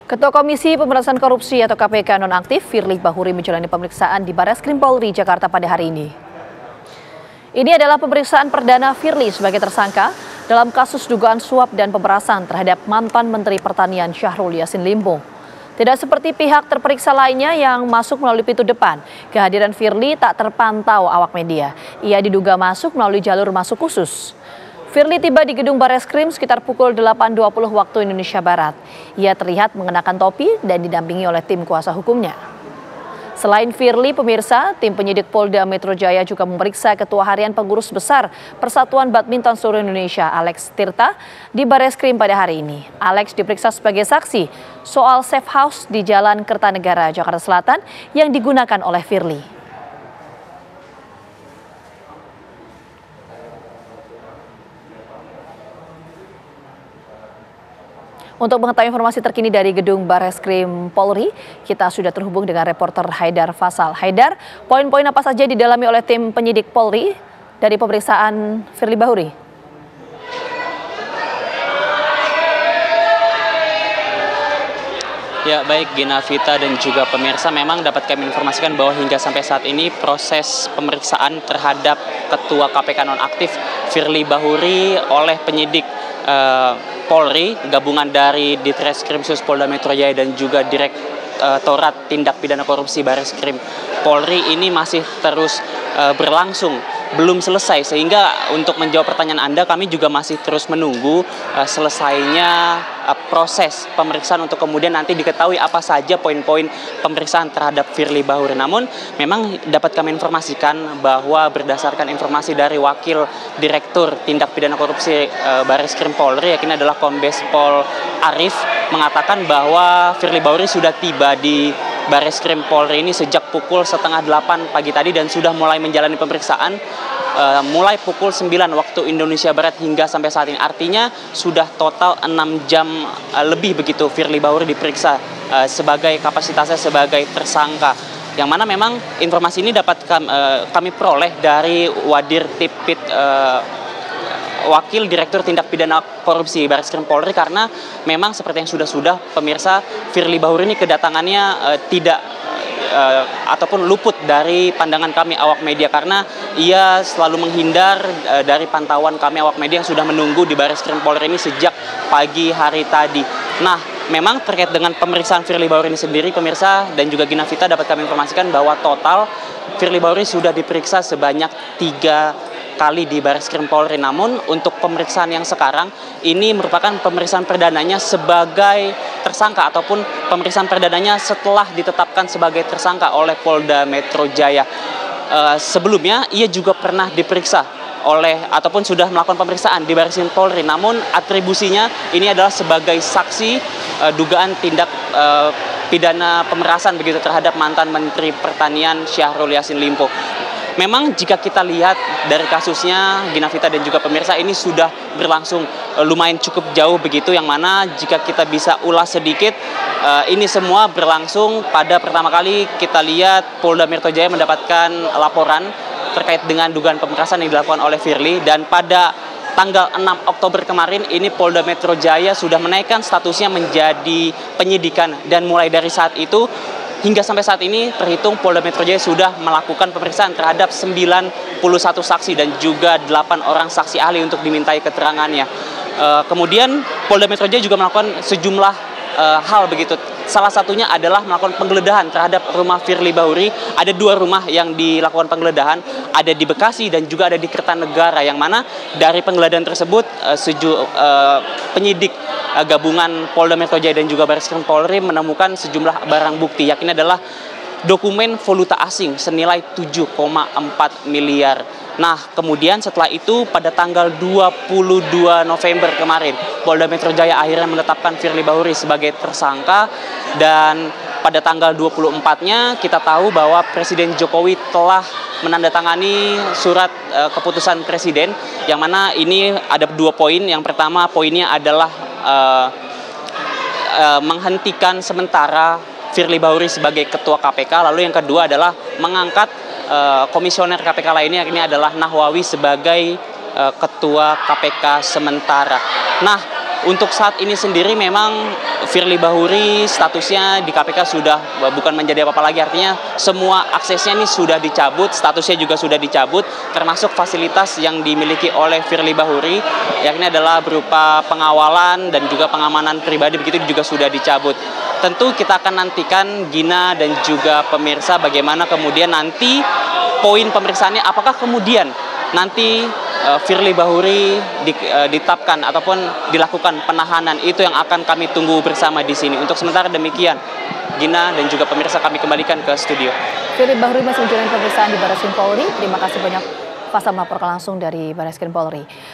Ketua Komisi Pemberantasan Korupsi atau KPK nonaktif Firly Bahuri menjalani pemeriksaan di Barreskrim Polri Jakarta pada hari ini. Ini adalah pemeriksaan perdana Firly sebagai tersangka dalam kasus dugaan suap dan pemerasan terhadap mantan Menteri Pertanian Syahrul Yassin Limpo. Tidak seperti pihak terperiksa lainnya yang masuk melalui pintu depan, kehadiran Firly tak terpantau awak media. Ia diduga masuk melalui jalur masuk khusus. Firly tiba di gedung Barreskrim sekitar pukul 8.20 waktu Indonesia Barat. Ia terlihat mengenakan topi dan didampingi oleh tim kuasa hukumnya. Selain Firly, pemirsa, tim penyidik Polda Metro Jaya juga memeriksa Ketua Harian Pengurus Besar Persatuan Badminton Seluruh Indonesia, Alex Tirta, di Barreskrim pada hari ini. Alex diperiksa sebagai saksi soal safe house di Jalan Kertanegara, Jakarta Selatan yang digunakan oleh Firly. Untuk mengetahui informasi terkini dari gedung Barreskrim Polri, kita sudah terhubung dengan reporter Haidar Fasal. Haidar, poin-poin apa saja didalami oleh tim penyidik Polri dari pemeriksaan Firly Bahuri? Ya, baik Gina, Vita dan juga pemirsa, memang dapat kami informasikan bahwa hingga sampai saat ini proses pemeriksaan terhadap Ketua KPK nonaktif Firly Bahuri oleh penyidik Polri, gabungan dari Ditreskrimsus Polda Metro Jaya dan juga Direktorat Tindak Pidana Korupsi Barreskrim Polri ini masih terus berlangsung, belum selesai, sehingga untuk menjawab pertanyaan Anda kami juga masih terus menunggu selesainya proses pemeriksaan untuk kemudian nanti diketahui apa saja poin-poin pemeriksaan terhadap Firly Bahuri. Namun memang dapat kami informasikan bahwa berdasarkan informasi dari Wakil Direktur Tindak Pidana Korupsi Barreskrim Polri, yakni adalah Kombes Pol Arif, mengatakan bahwa Firly Bahuri sudah tiba di Barreskrim Polri ini sejak pukul 7:30 pagi tadi dan sudah mulai menjalani pemeriksaan mulai pukul 9 waktu Indonesia Barat hingga sampai saat ini. Artinya sudah total 6 jam lebih begitu Firly Bahuri diperiksa sebagai kapasitasnya sebagai tersangka. Yang mana memang informasi ini dapat kami peroleh dari Wadir Tipit Wakil Direktur Tindak Pidana Korupsi Barreskrim Polri, karena memang seperti yang sudah pemirsa, Firly Bahuri ini kedatangannya tidak ataupun luput dari pandangan kami awak media, karena ia selalu menghindar dari pantauan kami awak media yang sudah menunggu di Barreskrim Polri ini sejak pagi hari tadi. Nah, memang terkait dengan pemeriksaan Firly Bahuri ini sendiri, pemirsa dan juga Gina Vita, dapat kami informasikan bahwa total Firly Bahuri sudah diperiksa sebanyak 3 kali di Barreskrim Polri. Namun untuk pemeriksaan yang sekarang ini merupakan pemeriksaan perdananya sebagai tersangka ataupun pemeriksaan perdananya setelah ditetapkan sebagai tersangka oleh Polda Metro Jaya. Sebelumnya ia juga pernah diperiksa ataupun sudah melakukan pemeriksaan di Barreskrim Polri, namun atribusinya ini adalah sebagai saksi dugaan tindak pidana pemerasan begitu terhadap mantan Menteri Pertanian Syahrul Yassin Limpo. Memang jika kita lihat dari kasusnya, Gina Vita dan juga pemirsa, ini sudah berlangsung lumayan cukup jauh begitu, yang mana jika kita bisa ulas sedikit, ini semua berlangsung pada pertama kali kita lihat Polda Metro Jaya mendapatkan laporan terkait dengan dugaan pemerasan yang dilakukan oleh Firly, dan pada tanggal 6 Oktober kemarin ini Polda Metro Jaya sudah menaikkan statusnya menjadi penyidikan, dan mulai dari saat itu hingga sampai saat ini terhitung Polda Metro Jaya sudah melakukan pemeriksaan terhadap 91 saksi dan juga 8 orang saksi ahli untuk dimintai keterangannya. Kemudian Polda Metro Jaya juga melakukan sejumlah hal begitu. Salah satunya adalah melakukan penggeledahan terhadap rumah Firly Bahuri. Ada 2 rumah yang dilakukan penggeledahan, ada di Bekasi dan juga ada di Kertanegara, yang mana dari penggeledahan tersebut penyidik gabungan Polda Metro Jaya dan juga Barreskrim Polri menemukan sejumlah barang bukti, yakni adalah dokumen valuta asing senilai 7,4 miliar. Nah, kemudian setelah itu pada tanggal 22 November kemarin, Polda Metro Jaya akhirnya menetapkan Firly Bahuri sebagai tersangka, dan pada tanggal 24-nya kita tahu bahwa Presiden Jokowi telah menandatangani surat keputusan Presiden, yang mana ini ada 2 poin. Yang pertama poinnya adalah menghentikan sementara Firly Bahuri sebagai Ketua KPK, lalu yang kedua adalah mengangkat komisioner KPK lainnya, ini adalah Nahwawi sebagai Ketua KPK sementara. Nah, Untuk saat ini sendiri memang Firly Bahuri statusnya di KPK sudah bukan menjadi apa-apa lagi, artinya semua aksesnya ini sudah dicabut, statusnya juga sudah dicabut, termasuk fasilitas yang dimiliki oleh Firly Bahuri, yakni adalah berupa pengawalan dan juga pengamanan pribadi, begitu juga sudah dicabut. Tentu kita akan nantikan Gina dan juga pemirsa bagaimana kemudian nanti poin pemeriksaannya, apakah kemudian nanti Firly Bahuri ditetapkan ataupun dilakukan penahanan. Itu yang akan kami tunggu bersama di sini. Untuk sementara demikian, Gina dan juga pemirsa, kami kembalikan ke studio. Firly Bahuri masih menjalani pemeriksaan di Barreskrim Polri. Terima kasih banyak Pasal melaporkan langsung dari Barreskrim Polri.